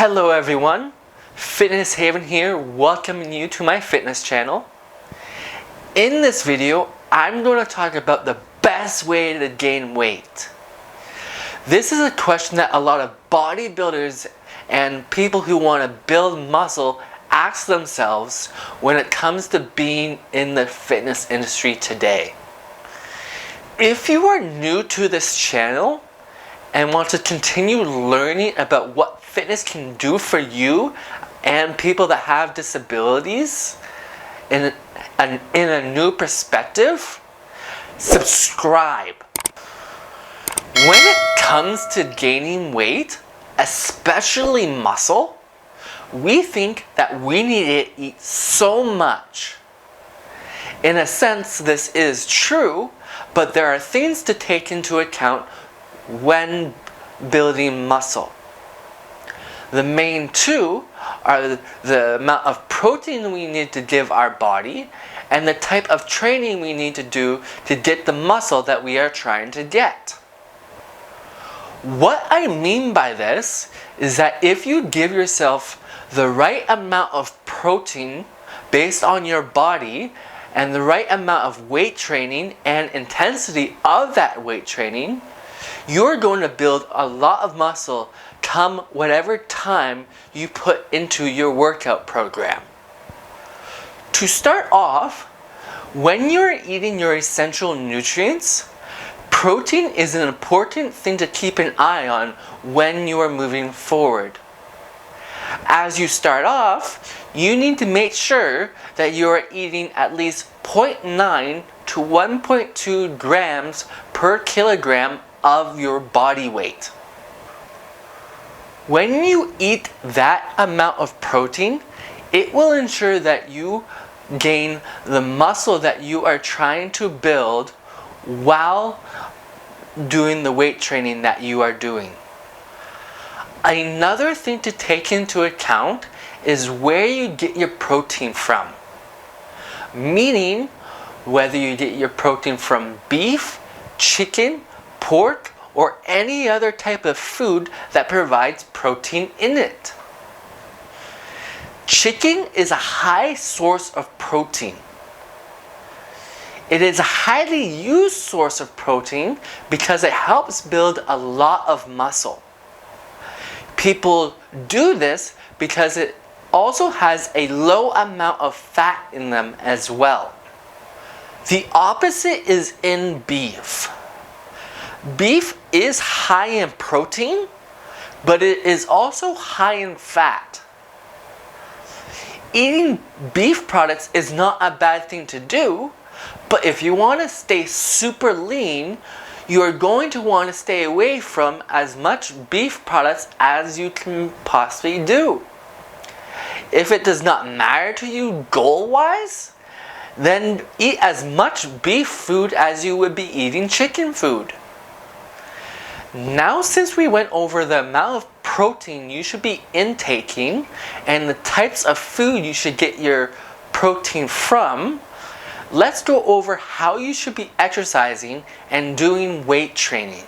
Hello everyone, Fitness Haven here, welcoming you to my fitness channel. In this video, I'm going to talk about the best way to gain weight. This is a question that a lot of bodybuilders and people who want to build muscle ask themselves when it comes to being in the fitness industry today. If you are new to this channel and want to continue learning about what fitness can do for you and people that have disabilities in a new perspective, subscribe. When it comes to gaining weight, especially muscle, we think that we need to eat so much. In a sense, this is true, but there are things to take into account when building muscle. The main two are the amount of protein we need to give our body and the type of training we need to do to get the muscle that we are trying to get. What I mean by this is that if you give yourself the right amount of protein based on your body and the right amount of weight training and intensity of that weight training, you're going to build a lot of muscle come whatever time you put into your workout program. To start off, when you're eating your essential nutrients, protein is an important thing to keep an eye on when you are moving forward. As you start off, you need to make sure that you are eating at least 0.9 to 1.2 grams per kilogram of your body weight. When you eat that amount of protein, it will ensure that you gain the muscle that you are trying to build while doing the weight training that you are doing. Another thing to take into account is where you get your protein from. Meaning, whether you get your protein from beef, chicken, pork, or any other type of food that provides protein in it. Chicken is a high source of protein. It is a highly used source of protein because it helps build a lot of muscle. People do this because it also has a low amount of fat in them as well. The opposite is in beef. Beef is high in protein, but it is also high in fat. Eating beef products is not a bad thing to do, but if you want to stay super lean, you are going to want to stay away from as much beef products as you can possibly do. If it does not matter to you goal-wise, then eat as much beef food as you would be eating chicken food. Now, since we went over the amount of protein you should be intaking and the types of food you should get your protein from, let's go over how you should be exercising and doing weight training.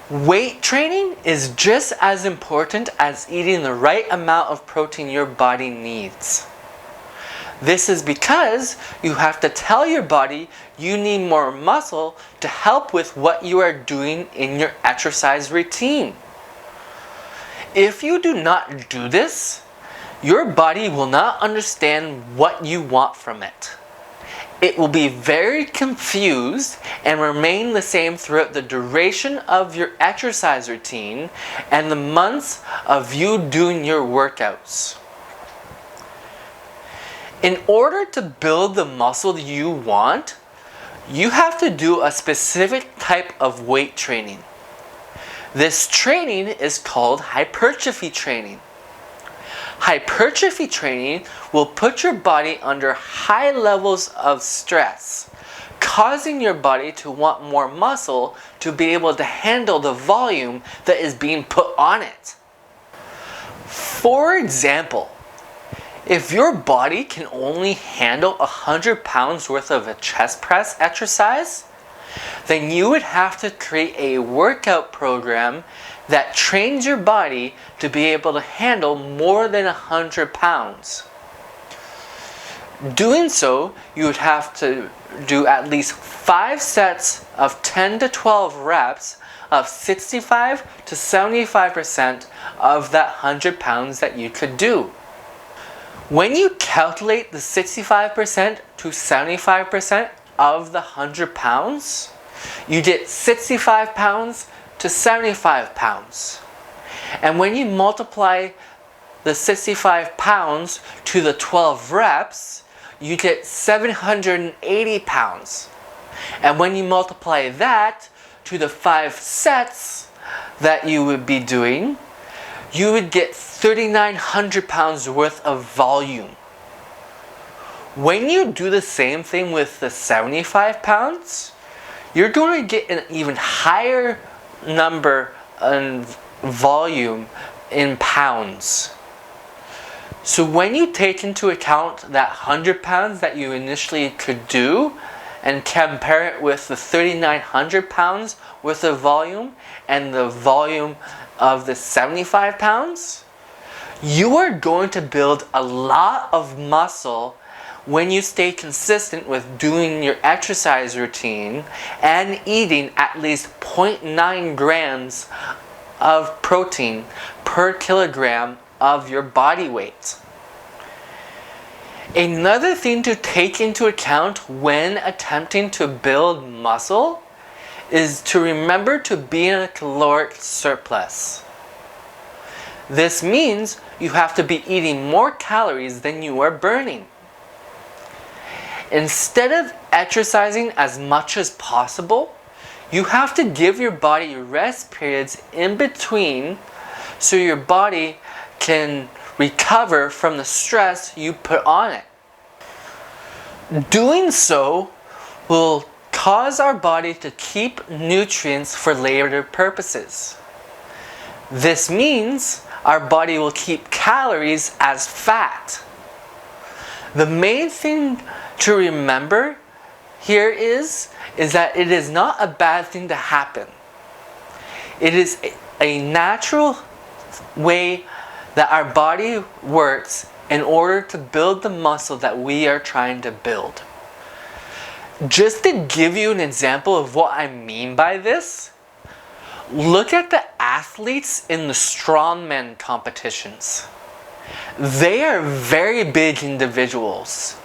Weight training is just as important as eating the right amount of protein your body needs. This is because you have to tell your body you need more muscle to help with what you are doing in your exercise routine. If you do not do this, your body will not understand what you want from it. It will be very confused and remain the same throughout the duration of your exercise routine and the months of you doing your workouts. In order to build the muscle you want, you have to do a specific type of weight training. This training is called hypertrophy training. Hypertrophy training will put your body under high levels of stress, causing your body to want more muscle to be able to handle the volume that is being put on it. For example, if your body can only handle 100 pounds worth of a chest press exercise, then you would have to create a workout program that trains your body to be able to handle more than 100 pounds. Doing so, you would have to do at least 5 sets of 10 to 12 reps of 65 to 75% of that 100 pounds that you could do. When you calculate the 65% to 75% of the 100 pounds, you get 65 pounds to 75 pounds. And when you multiply the 65 pounds to the 12 reps, you get 780 pounds. And when you multiply that to the 5 sets that you would be doing, you would get 3,900 pounds worth of volume. When you do the same thing with the 75 pounds, you're going to get an even higher number and volume in pounds. So when you take into account that 100 pounds that you initially could do and compare it with the 3,900 pounds worth of volume and the volume of the 75 pounds, you are going to build a lot of muscle when you stay consistent with doing your exercise routine and eating at least 0.9 grams of protein per kilogram of your body weight. Another thing to take into account when attempting to build muscle is to remember to be in a caloric surplus. This means you have to be eating more calories than you are burning. Instead of exercising as much as possible, you have to give your body rest periods in between so your body can recover from the stress you put on it. Doing so will cause our body to keep nutrients for later purposes. This means our body will keep calories as fat. The main thing to remember here is that it is not a bad thing to happen. It is a natural way that our body works in order to build the muscle that we are trying to build. Just to give you an example of what I mean by this, look at the athletes in the strongman competitions. They are very big individuals.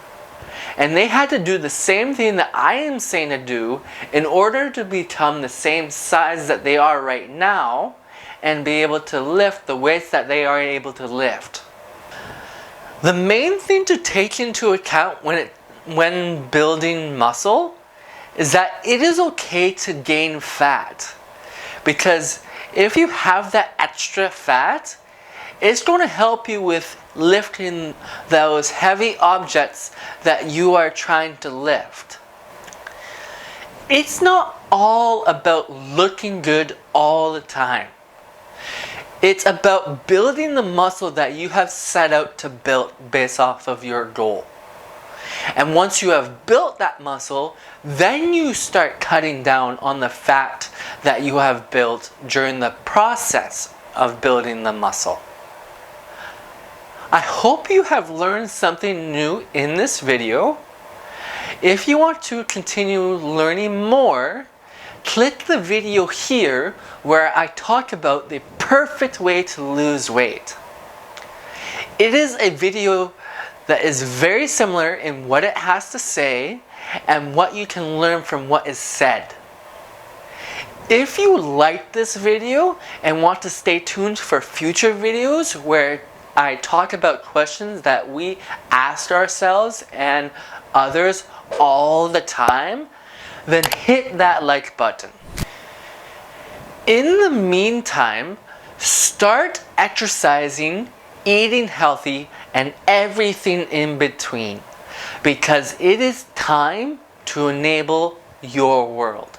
And they had to do the same thing that I am saying to do in order to become the same size that they are right now and be able to lift the weights that they are able to lift. The main thing to take into account when building muscle is that it is okay to gain fat. Because if you have that extra fat, it's going to help you with lifting those heavy objects that you are trying to lift. It's not all about looking good all the time. It's about building the muscle that you have set out to build based off of your goal. And once you have built that muscle, then you start cutting down on the fat that you have built during the process of building the muscle. I hope you have learned something new in this video. If you want to continue learning more, click the video here where I talk about the perfect way to lose weight. It is a video that is very similar in what it has to say and what you can learn from what is said. If you like this video and want to stay tuned for future videos where I talk about questions that we ask ourselves and others all the time, then hit that like button. In the meantime, start exercising, eating healthy, and everything in between, because it is time to enable your world.